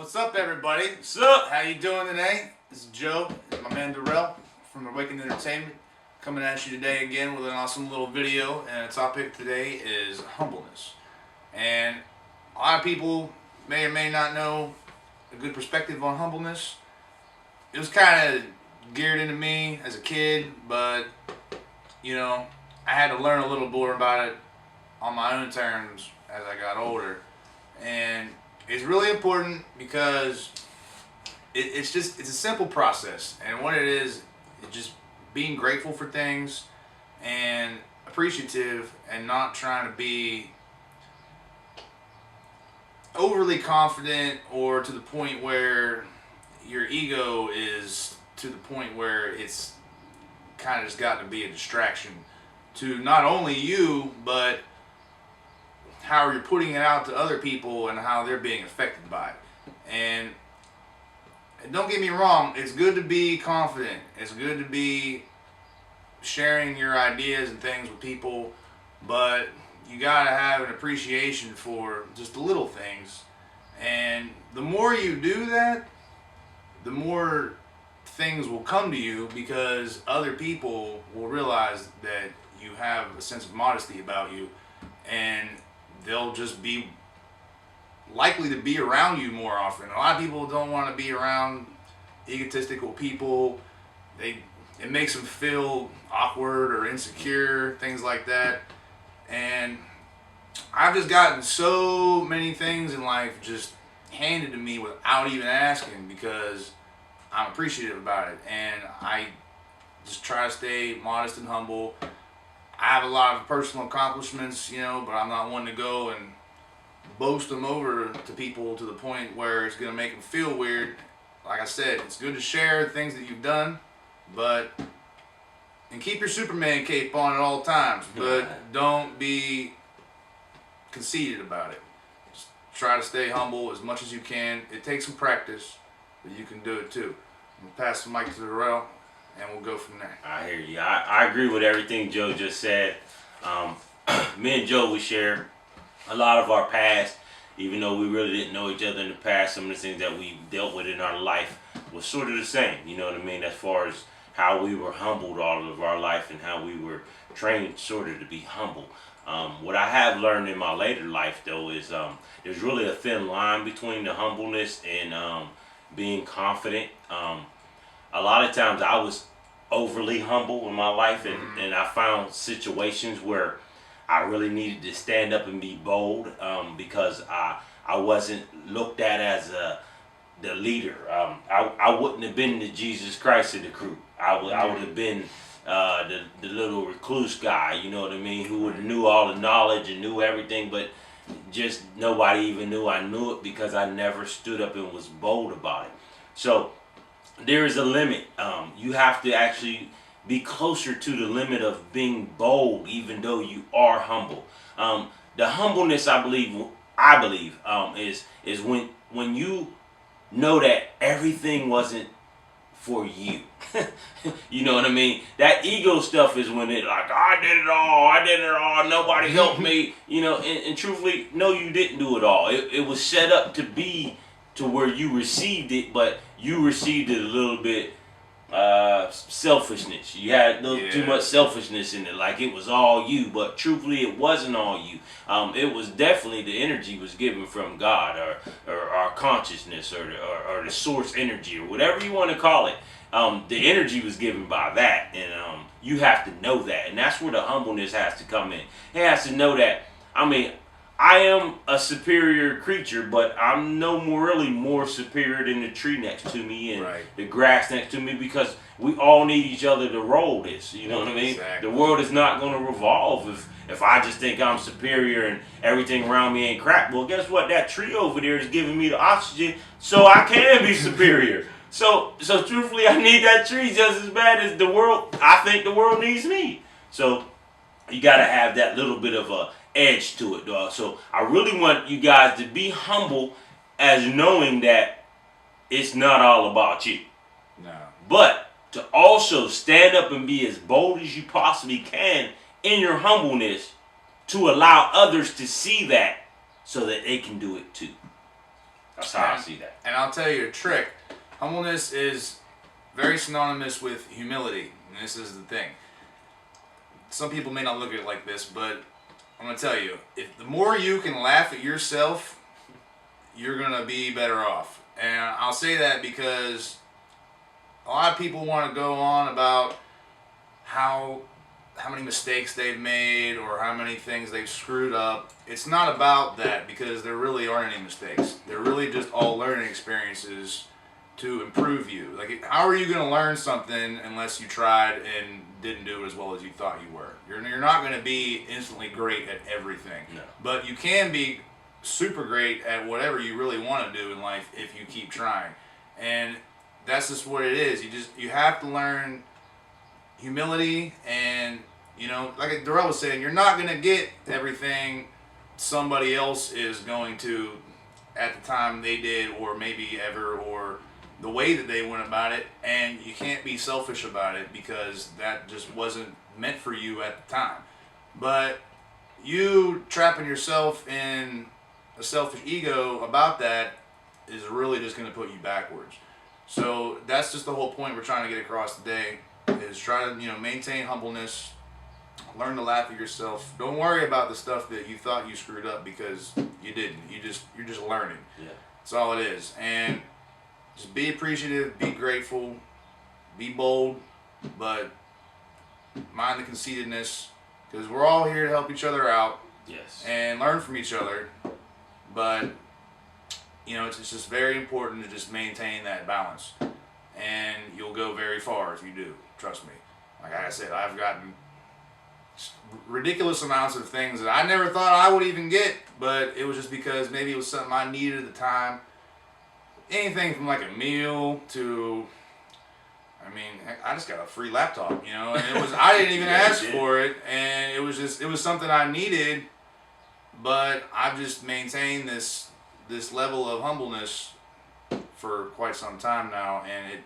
What's up, everybody? What's up? How you doing today? This is Joe, my man Darrell from Awakened Entertainment, coming at you today again with an awesome little video. And the topic today is humbleness. And a lot of people may or may not know a good perspective on humbleness. It was kind of geared into me as a kid, but I had to learn a little more about it on my own terms as I got older. And it's really important because it's a simple process, and what it is just being grateful for things and appreciative, and not trying to be overly confident or to the point where your ego is to the point where it's kind of just got to be a distraction to not only you, but how you're putting it out to other people and how they're being affected by it. And don't get me wrong, it's good to be confident. It's good to be sharing your ideas and things with people, but you gotta have an appreciation for just the little things. And the more you do that, the more things will come to you, because other people will realize that you have a sense of modesty about you, and they'll just be likely to be around you more often. A lot of people don't want to be around egotistical people. It makes them feel awkward or insecure, things like that. And I've just gotten so many things in life just handed to me without even asking, because I'm appreciative about it, and I just try to stay modest and humble. I have a lot of personal accomplishments, but I'm not one to go and boast them over to people to the point where it's going to make them feel weird. Like I said, it's good to share things that you've done, and keep your Superman cape on at all times, but don't be conceited about it. Just try to stay humble as much as you can. It takes some practice, but you can do it too. I'm going to pass the mic to Darrell, and we'll go from there. I hear you. I agree with everything Joe just said. Me and Joe, we share a lot of our past, even though we really didn't know each other in the past. Some of the things that we dealt with in our life was sort of the same, you know what I mean, as far as how we were humbled all of our life and how we were trained sort of to be humble. What I have learned in my later life, though, is there's really a thin line between the humbleness and being confident. A lot of times I was overly humble in my life, and I found situations where I really needed to stand up and be bold, because I wasn't looked at as the leader. I wouldn't have been the Jesus Christ of the crew. I would have been the little recluse guy, you know what I mean, who would have knew all the knowledge and knew everything, but just nobody even knew I knew it, because I never stood up and was bold about it. So there is a limit. You have to actually be closer to the limit of being bold, even though you are humble. The humbleness, I believe, is when you know that everything wasn't for you. You know what I mean? That ego stuff is when it like, I did it all, nobody helped me. And truthfully, no, you didn't do it all. It was set up to be to where you received it, but you received it a little bit selfishness. You had a little too much selfishness in it, like it was all you, but truthfully it wasn't all you. It was definitely, the energy was given from God, or our consciousness, or the source energy, or whatever you want to call it. The energy was given by that, and you have to know that, and that's where the humbleness has to come in. It has to know that, I am a superior creature, but I'm really more superior than the tree next to me and the grass next to me, because we all need each other to roll this. You know what I mean? Exactly. The world is not going to revolve if I just think I'm superior and everything around me ain't crap. Well, guess what? That tree over there is giving me the oxygen, so I can be superior. So truthfully, I need that tree just as bad as the world. I think the world needs me. So you got to have that little bit of a edge to it, dog. So I really want you guys to be humble, as knowing that it's not all about you. No. But to also stand up and be as bold as you possibly can in your humbleness, to allow others to see that so that they can do it too. That's how I see that. And I'll tell you a trick. Humbleness is very synonymous with humility. And this is the thing. Some people may not look at it like this, but I'm going to tell you, if the more you can laugh at yourself, you're going to be better off. And I'll say that because a lot of people want to go on about how many mistakes they've made or how many things they've screwed up. It's not about that, because there really aren't any mistakes. They're really just all learning experiences to improve you. Like, how are you going to learn something unless you tried and didn't do it as well as you thought you were? You're not going to be instantly great at everything. No. But you can be super great at whatever you really want to do in life if you keep trying. And that's just what it is. You have to learn humility, and like Darrell was saying, you're not going to get everything somebody else is going to at the time they did, or maybe ever, or the way that they went about it. And you can't be selfish about it, because that just wasn't meant for you at the time. But you trapping yourself in a selfish ego about that is really just going to put you backwards. So that's just the whole point we're trying to get across today, is try to maintain humbleness, learn to laugh at yourself. Don't worry about the stuff that you thought you screwed up, because you didn't. You're just learning. Yeah. That's all it is. And just be appreciative, be grateful, be bold, but mind the conceitedness, because we're all here to help each other out. Yes. And learn from each other. But it's just very important to just maintain that balance, and you'll go very far if you do. Trust me. Like I said, I've gotten ridiculous amounts of things that I never thought I would even get, but it was just because maybe it was something I needed at the time. Anything from like a meal to, I just got a free laptop, and it was, I didn't even ask for it, and it was something I needed, but I've just maintained this level of humbleness for quite some time now, and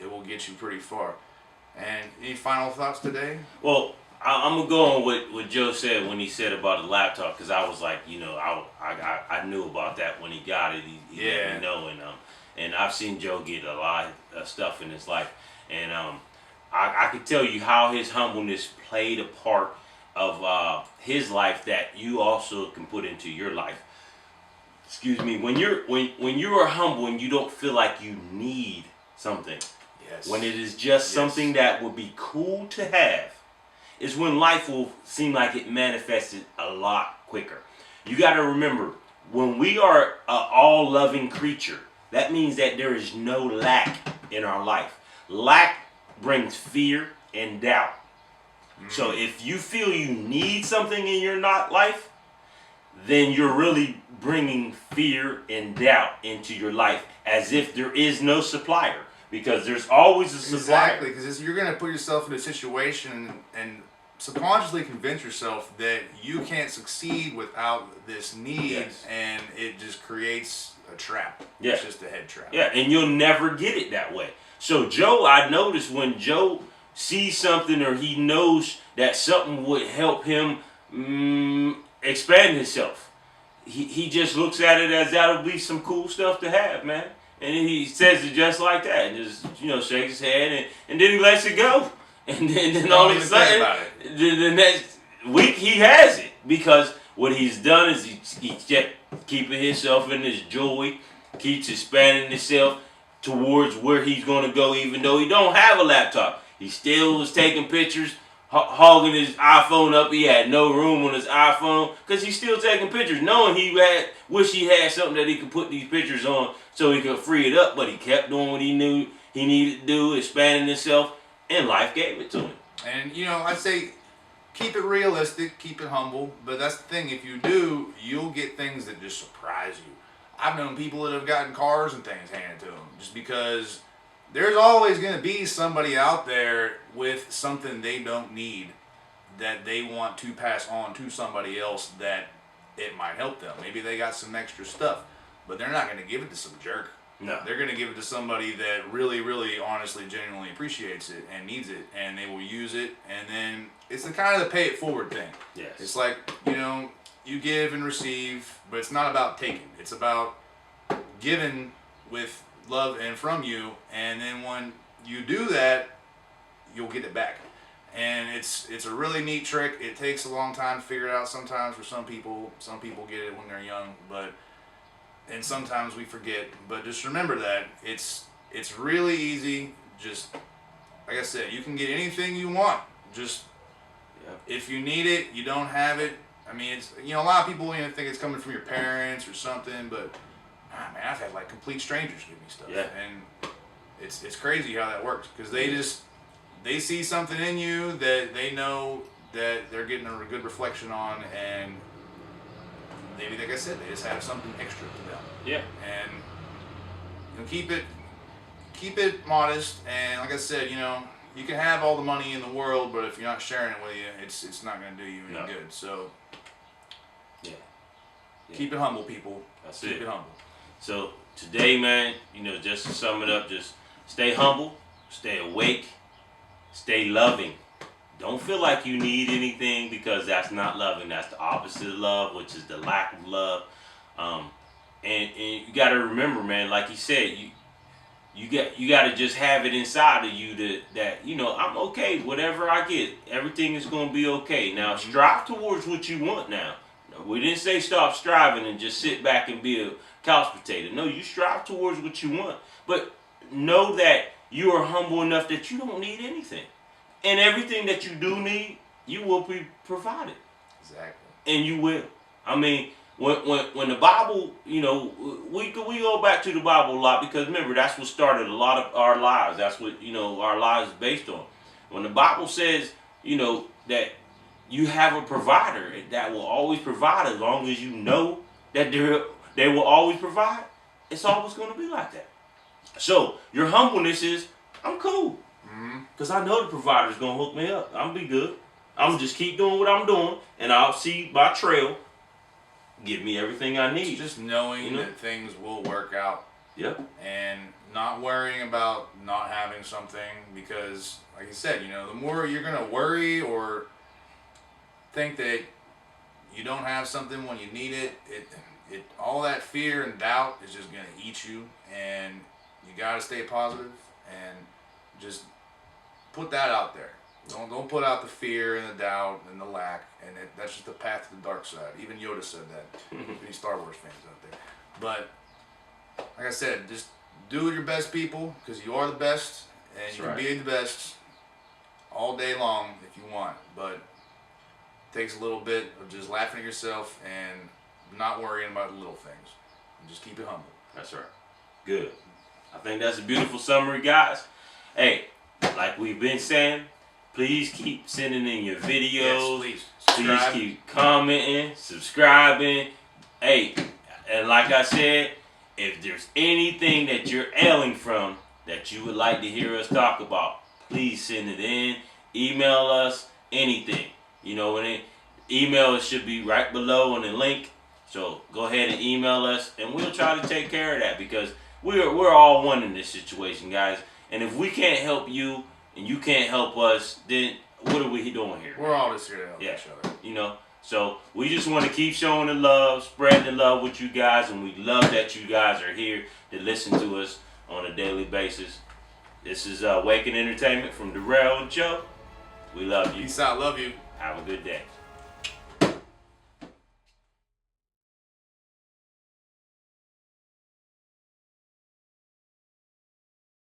it will get you pretty far. And any final thoughts today? Well, I'm gonna go on what Joe said when he said about the laptop, because I was like, I knew about that when he got it. He let me know, and I've seen Joe get a lot of stuff in his life, and I could tell you how his humbleness played a part of his life that you also can put into your life. Excuse me. When you are humble and you don't feel like you need something, yes, when it is just something that would be cool to have, is when life will seem like it manifested a lot quicker. You got to remember, when we are an all-loving creature, that means that there is no lack in our life. Lack brings fear and doubt. So if you feel you need something in your life, then you're really bringing fear and doubt into your life, as if there is no supplier, because there's always a supplier. Exactly, because you're going to put yourself in a situation and subconsciously convince yourself that you can't succeed without this need, and it just creates a trap. Yeah. It's just a head trap. Yeah, and you'll never get it that way. So Joe, I noticed when Joe sees something, or he knows that something would help him expand himself, he just looks at it as that'll be some cool stuff to have, man. And he says it just like that, and just shakes his head, and then he lets it go. And then all of a sudden, the next week he has it, because what he's done is he's just keeping himself in his joy, keeps expanding himself towards where he's going to go, even though he don't have a laptop. He still is taking pictures, hogging his iPhone up. He had no room on his iPhone because he's still taking pictures, knowing wish he had something that he could put these pictures on so he could free it up, but he kept doing what he knew he needed to do, expanding himself, and life gave it to him. And I'd say keep it realistic, keep it humble, but that's the thing, if you do, you'll get things that just surprise you. I've known people that have gotten cars and things handed to them just because there's always going to be somebody out there with something they don't need that they want to pass on to somebody else that it might help them. Maybe they got some extra stuff, but they're not going to give it to some jerk. No. They're going to give it to somebody that really, really, honestly, genuinely appreciates it and needs it, and they will use it, and then it's the kind of the pay it forward thing. Yes. It's like, you give and receive, but it's not about taking. It's about given with love and from you, and then when you do that, you'll get it back. And it's a really neat trick. It takes a long time to figure it out sometimes for some people. Some people get it when they're young, and sometimes we forget. But just remember that it's really easy. Just like I said, you can get anything you want. Just if you need it, you don't have it. I mean, it's a lot of people think it's coming from your parents or something, but man, I've had like complete strangers give me stuff, and it's crazy how that works because they see something in you that they know that they're getting a good reflection on, and maybe, like I said, they just have something extra to them. Yeah. And keep it modest, and like I said, you can have all the money in the world, but if you're not sharing it with you, it's not going to do you any good. So keep it humble, people. Keep it humble. So today, man, just to sum it up, just stay humble, stay awake, stay loving. Don't feel like you need anything, because that's not loving. That's the opposite of love, which is the lack of love. And you got to remember, man, like you said, you got to just have it inside of you that I'm okay. Whatever I get, everything is going to be okay. Now, strive towards what you want now. We didn't say stop striving and just sit back and be a couch potato. No, you strive towards what you want. But know that you are humble enough that you don't need anything. And everything that you do need, you will be provided. Exactly. And you will. I mean, when the Bible, we go back to the Bible a lot, because remember, that's what started a lot of our lives. That's what, our lives is based on. When the Bible says, that you have a provider that will always provide, as long as you know that they will always provide, it's always going to be like that. So your humbleness is, I'm cool. Because I know the provider's going to hook me up. I'm be good. I'm going to just keep doing what I'm doing, and I'll see by trail give me everything I need. It's just knowing that things will work out. Yep. And not worrying about not having something, because, like you said, the more you're going to worry or think that you don't have something when you need it, all that fear and doubt is just going to eat you, and you got to stay positive and just put that out there. Don't put out the fear and the doubt and the lack, and that's just the path to the dark side. Even Yoda said that. Any Star Wars fans out there. But like I said, just do your best, people, because you are the best, and you can be the best all day long if you want. But it takes a little bit of just laughing at yourself and not worrying about the little things, and just keep it humble. That's right. Good. I think that's a beautiful summary, guys. Hey, like we've been saying, please keep sending in your videos. Yes, please keep commenting, subscribing. Hey, and like I said, if there's anything that you're ailing from that you would like to hear us talk about, please send it in. Email us, anything. And email should be right below on the link. So go ahead and email us, and we'll try to take care of that, because we're all one in this situation, guys. And if we can't help you and you can't help us, then what are we doing here? We're all just here to help each other. So we just want to keep showing the love, spreading the love with you guys, and we love that you guys are here to listen to us on a daily basis. This is Waking Entertainment from Darrell and Joe. We love you. Peace out. Love you. Have a good day.